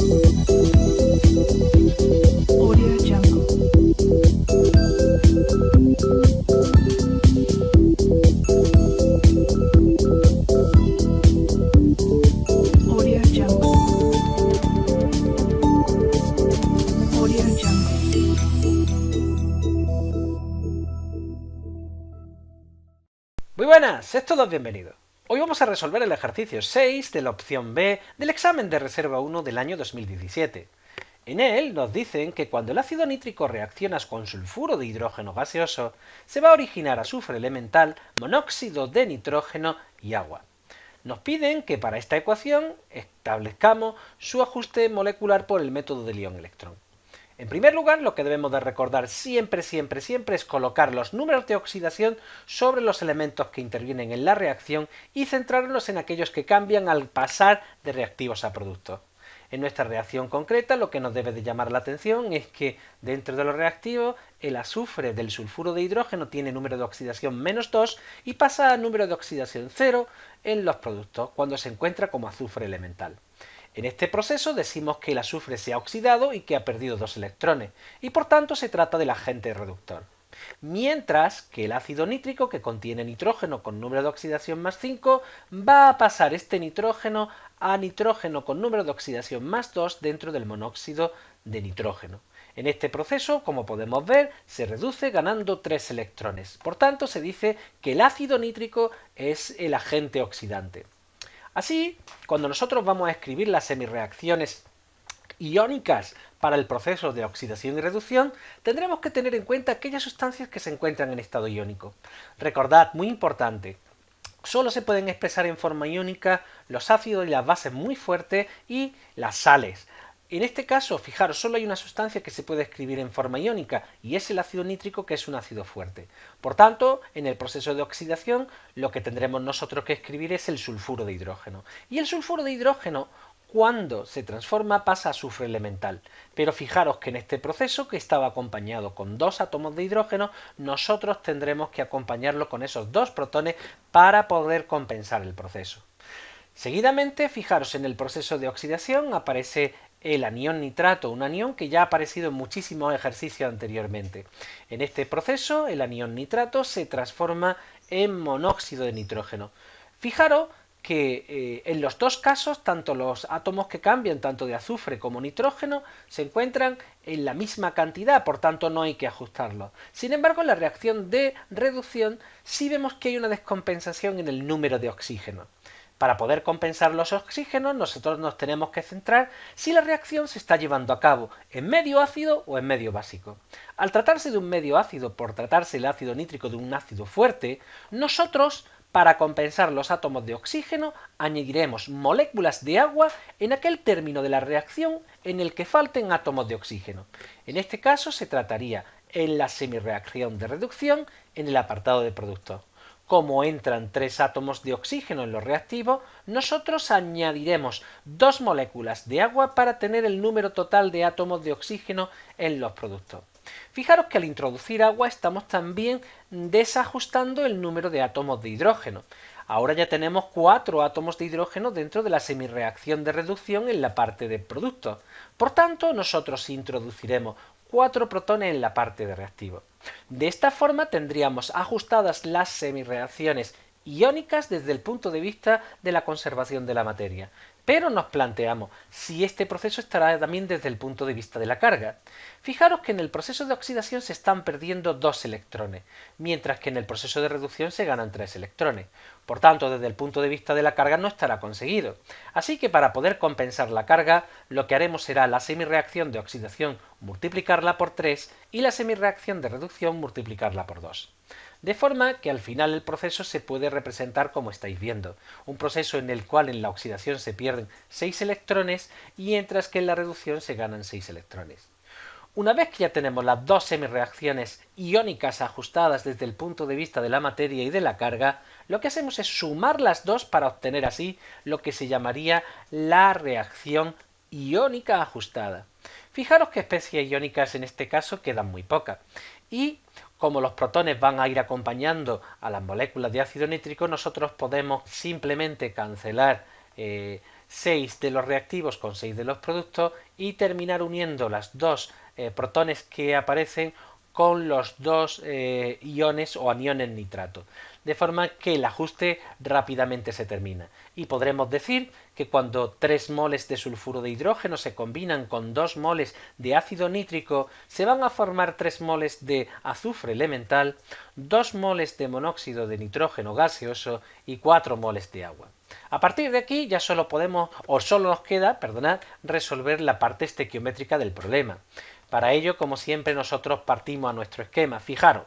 Audio Jungle. Audio Jungle. Audio Jungle. Muy buenas, sed todos bienvenidos. Hoy vamos a resolver el ejercicio 6 de la opción B del examen de reserva 1 del año 2017. En él nos dicen que cuando el ácido nítrico reacciona con sulfuro de hidrógeno gaseoso, se va a originar azufre elemental, monóxido de nitrógeno y agua. Nos piden que para esta ecuación establezcamos su ajuste molecular por el método del ión-electrón. En primer lugar, lo que debemos de recordar siempre es colocar los números de oxidación sobre los elementos que intervienen en la reacción y centrarnos en aquellos que cambian al pasar de reactivos a productos. En nuestra reacción concreta, lo que nos debe de llamar la atención es que dentro de los reactivos el azufre del sulfuro de hidrógeno tiene número de oxidación -2 y pasa a número de oxidación 0 en los productos cuando se encuentra como azufre elemental. En este proceso decimos que el azufre se ha oxidado y que ha perdido 2 electrones, y por tanto se trata del agente reductor. Mientras que el ácido nítrico, que contiene nitrógeno con número de oxidación +5, va a pasar este nitrógeno a nitrógeno con número de oxidación +2 dentro del monóxido de nitrógeno. En este proceso, como podemos ver, se reduce ganando 3 electrones. Por tanto, se dice que el ácido nítrico es el agente oxidante. Así, cuando nosotros vamos a escribir las semireacciones iónicas para el proceso de oxidación y reducción, tendremos que tener en cuenta aquellas sustancias que se encuentran en estado iónico. Recordad, muy importante, solo se pueden expresar en forma iónica los ácidos y las bases muy fuertes y las sales. En este caso, fijaros, solo hay una sustancia que se puede escribir en forma iónica y es el ácido nítrico, que es un ácido fuerte. Por tanto, en el proceso de oxidación, lo que tendremos nosotros que escribir es el sulfuro de hidrógeno. Y el sulfuro de hidrógeno, cuando se transforma, pasa a azufre elemental. Pero fijaros que en este proceso, que estaba acompañado con 2 átomos de hidrógeno, nosotros tendremos que acompañarlo con esos 2 protones para poder compensar el proceso. Seguidamente, fijaros, en el proceso de oxidación aparece el anión nitrato, un anión que ya ha aparecido en muchísimos ejercicios anteriormente. En este proceso, el anión nitrato se transforma en monóxido de nitrógeno. Fijaros que en los dos casos, tanto los átomos que cambian, tanto de azufre como nitrógeno, se encuentran en la misma cantidad, por tanto no hay que ajustarlos. Sin embargo, en la reacción de reducción sí vemos que hay una descompensación en el número de oxígeno. Para poder compensar los oxígenos, nosotros nos tenemos que centrar si la reacción se está llevando a cabo en medio ácido o en medio básico. Al tratarse de un medio ácido, por tratarse el ácido nítrico de un ácido fuerte, nosotros, para compensar los átomos de oxígeno, añadiremos moléculas de agua en aquel término de la reacción en el que falten átomos de oxígeno. En este caso se trataría en la semireacción de reducción en el apartado de productos. Como entran 3 átomos de oxígeno en los reactivos, nosotros añadiremos 2 moléculas de agua para tener el número total de átomos de oxígeno en los productos. Fijaros que al introducir agua estamos también desajustando el número de átomos de hidrógeno. Ahora ya tenemos 4 átomos de hidrógeno dentro de la semireacción de reducción en la parte de productos. Por tanto, nosotros introduciremos 4 protones en la parte de reactivo. De esta forma tendríamos ajustadas las semireacciones iónicas desde el punto de vista de la conservación de la materia. Pero nos planteamos si este proceso estará también desde el punto de vista de la carga. Fijaros que en el proceso de oxidación se están perdiendo 2 electrones, mientras que en el proceso de reducción se ganan 3 electrones. Por tanto, desde el punto de vista de la carga no estará conseguido. Así que para poder compensar la carga, lo que haremos será la semireacción de oxidación multiplicarla por 3 y la semireacción de reducción multiplicarla por 2. De forma que al final el proceso se puede representar como estáis viendo, un proceso en el cual en la oxidación se pierden 6 electrones y mientras que en la reducción se ganan 6 electrones. Una vez que ya tenemos las 2 semireacciones iónicas ajustadas desde el punto de vista de la materia y de la carga, lo que hacemos es sumar las dos para obtener así lo que se llamaría la reacción iónica ajustada. Fijaros que especies iónicas en este caso quedan muy pocas y como los protones van a ir acompañando a las moléculas de ácido nítrico, nosotros podemos simplemente cancelar 6 de los reactivos con 6 de los productos y terminar uniendo las dos protones que aparecen con los dos iones o aniones nitrato, de forma que el ajuste rápidamente se termina. Y podremos decir que cuando 3 moles de sulfuro de hidrógeno se combinan con 2 moles de ácido nítrico, se van a formar 3 moles de azufre elemental, 2 moles de monóxido de nitrógeno gaseoso y 4 moles de agua. A partir de aquí ya solo nos queda, resolver la parte estequiométrica del problema. Para ello, como siempre, nosotros partimos a nuestro esquema. Fijaros,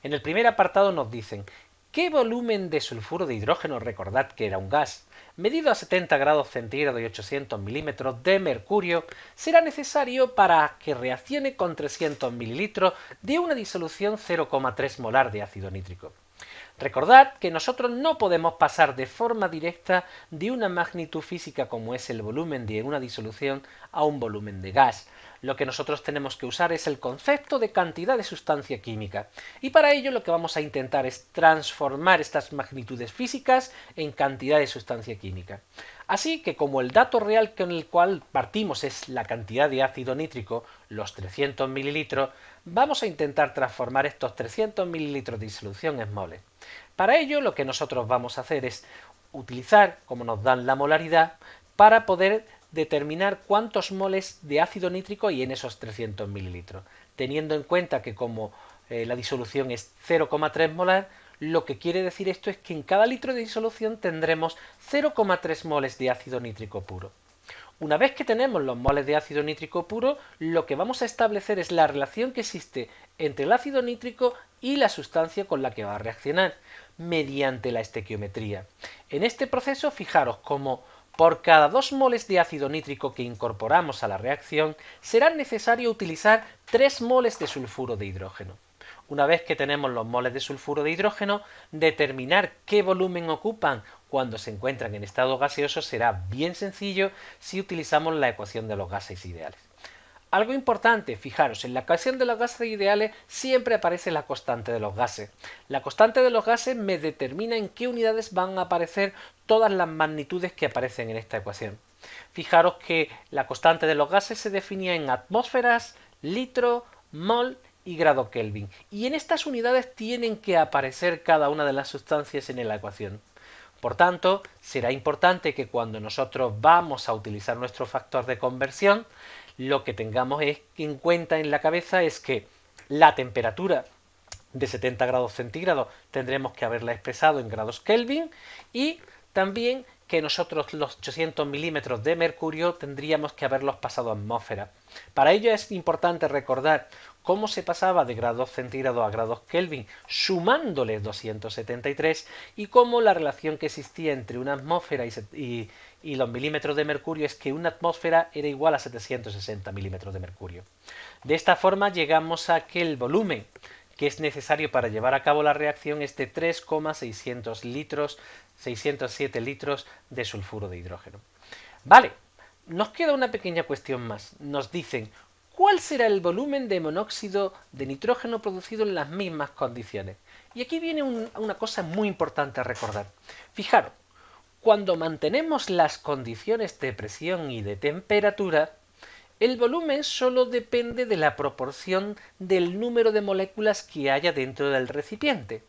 en el primer apartado nos dicen ¿qué volumen de sulfuro de hidrógeno, recordad que era un gas, medido a 70 grados centígrados y 800 milímetros de mercurio, será necesario para que reaccione con 300 mililitros de una disolución 0,3 molar de ácido nítrico? Recordad que nosotros no podemos pasar de forma directa de una magnitud física como es el volumen de una disolución a un volumen de gas. Lo que nosotros tenemos que usar es el concepto de cantidad de sustancia química. Y para ello lo que vamos a intentar es transformar estas magnitudes físicas en cantidad de sustancia química. Así que como el dato real con el cual partimos es la cantidad de ácido nítrico, los 300 mililitros, vamos a intentar transformar estos 300 mililitros de disolución en moles. Para ello lo que nosotros vamos a hacer es utilizar, como nos dan la molaridad, para poder determinar cuántos moles de ácido nítrico hay en esos 300 mililitros. Teniendo en cuenta que como la disolución es 0,3 molar, lo que quiere decir esto es que en cada litro de disolución tendremos 0,3 moles de ácido nítrico puro. Una vez que tenemos los moles de ácido nítrico puro, lo que vamos a establecer es la relación que existe entre el ácido nítrico y la sustancia con la que va a reaccionar, mediante la estequiometría. En este proceso, fijaros cómo por cada 2 moles de ácido nítrico que incorporamos a la reacción, será necesario utilizar 3 moles de sulfuro de hidrógeno. Una vez que tenemos los moles de sulfuro de hidrógeno, determinar qué volumen ocupan cuando se encuentran en estado gaseoso será bien sencillo si utilizamos la ecuación de los gases ideales. Algo importante, fijaros, en la ecuación de los gases ideales siempre aparece la constante de los gases. La constante de los gases me determina en qué unidades van a aparecer todas las magnitudes que aparecen en esta ecuación. Fijaros que la constante de los gases se definía en atmósferas, litro, mol y grado Kelvin. Y en estas unidades tienen que aparecer cada una de las sustancias en la ecuación. Por tanto, será importante que cuando nosotros vamos a utilizar nuestro factor de conversión, lo que tengamos en cuenta en la cabeza es que la temperatura de 70 grados centígrados tendremos que haberla expresado en grados Kelvin y también que nosotros los 800 milímetros de mercurio tendríamos que haberlos pasado a atmósfera. Para ello es importante recordar cómo se pasaba de grados centígrados a grados Kelvin sumándole 273 y cómo la relación que existía entre una atmósfera y los milímetros de mercurio es que una atmósfera era igual a 760 milímetros de mercurio. De esta forma llegamos a que el volumen que es necesario para llevar a cabo la reacción es de 607 litros de sulfuro de hidrógeno. Vale, nos queda una pequeña cuestión más. Nos dicen, ¿cuál será el volumen de monóxido de nitrógeno producido en las mismas condiciones? Y aquí viene una cosa muy importante a recordar. Fijaros, cuando mantenemos las condiciones de presión y de temperatura, el volumen solo depende de la proporción del número de moléculas que haya dentro del recipiente.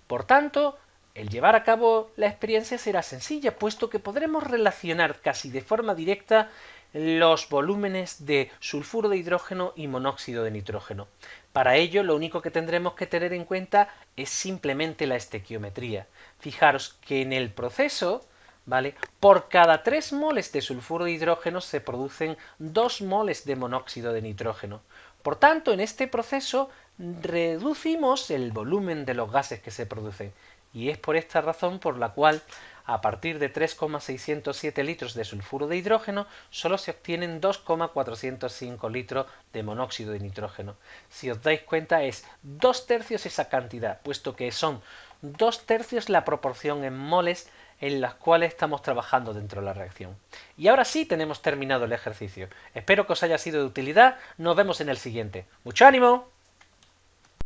Por tanto, el llevar a cabo la experiencia será sencilla, puesto que podremos relacionar casi de forma directa los volúmenes de sulfuro de hidrógeno y monóxido de nitrógeno. Para ello, lo único que tendremos que tener en cuenta es simplemente la estequiometría. Fijaros que en el proceso, ¿vale? Por cada 3 moles de sulfuro de hidrógeno se producen 2 moles de monóxido de nitrógeno. Por tanto, en este proceso reducimos el volumen de los gases que se producen. Y es por esta razón por la cual a partir de 3,607 litros de sulfuro de hidrógeno solo se obtienen 2,405 litros de monóxido de nitrógeno. Si os dais cuenta es 2/3 esa cantidad, puesto que son 2/3 la proporción en moles en las cuales estamos trabajando dentro de la reacción. Y ahora sí tenemos terminado el ejercicio. Espero que os haya sido de utilidad. Nos vemos en el siguiente. ¡Mucho ánimo!